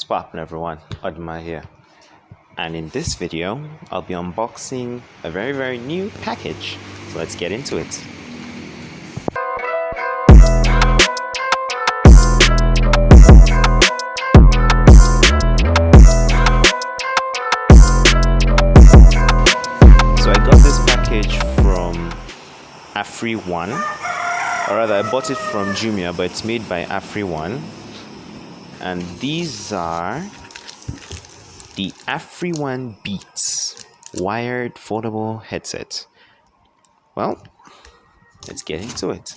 What's poppin', everyone? Adma here, and in this video I'll be unboxing a very new package. So let's get into it. So I got this package from Afrione, or rather I bought it from Jumia, but it's made by Afrione. And these are the Afrione Beats wired foldable headset. Well, let's get into it.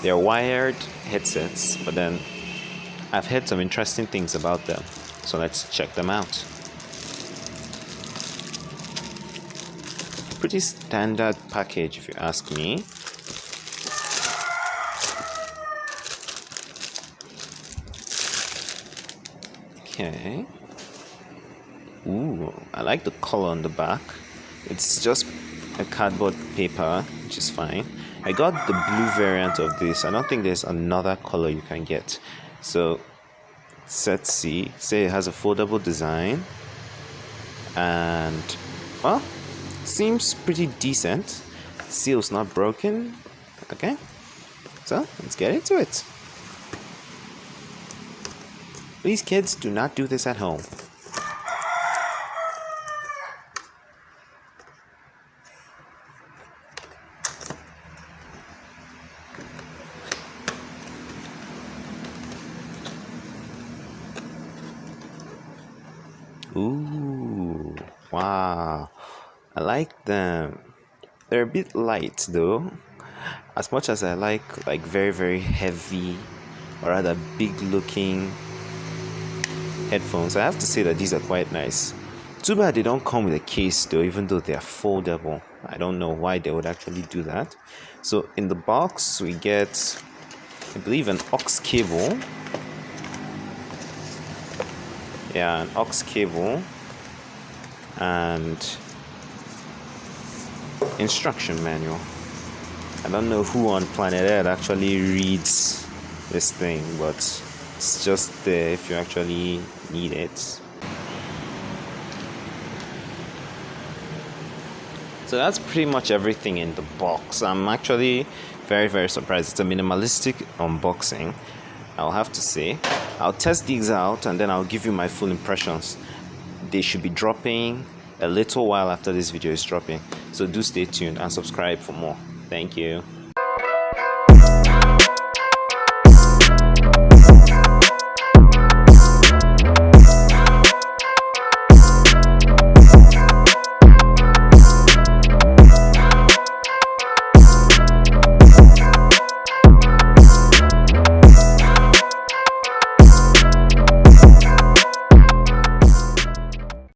They're wired headsets, but then I've heard some interesting things about them. So let's check them out. Pretty standard package if you ask me. Okay. Ooh, I like the color on the back. It's just a cardboard paper, which is fine. I got the blue variant of this. I don't think there's another color you can get. So let's see. Say it has a foldable design, and well, seems pretty decent. Seal's not broken. Okay, so let's get into it. Please, kids, do not do this at home. Ooh, wow, I like them. They're a bit light though. As much as I like very heavy, or rather big looking headphones, I have to say that these are quite nice. Too bad they don't come with a case though, even though they are foldable. I don't know why they would actually do that. So in the box we get, I believe, an aux cable. Yeah, an aux cable and instruction manual. I don't know who on planet Earth actually reads this thing, but it's just there if you actually need it. So that's pretty much everything in the box. I'm actually very surprised. It's a minimalistic unboxing, I'll have to say. I'll test these out and then I'll give you my full impressions. They should be dropping a little while after this video is dropping, so do stay tuned and subscribe for more. Thank you.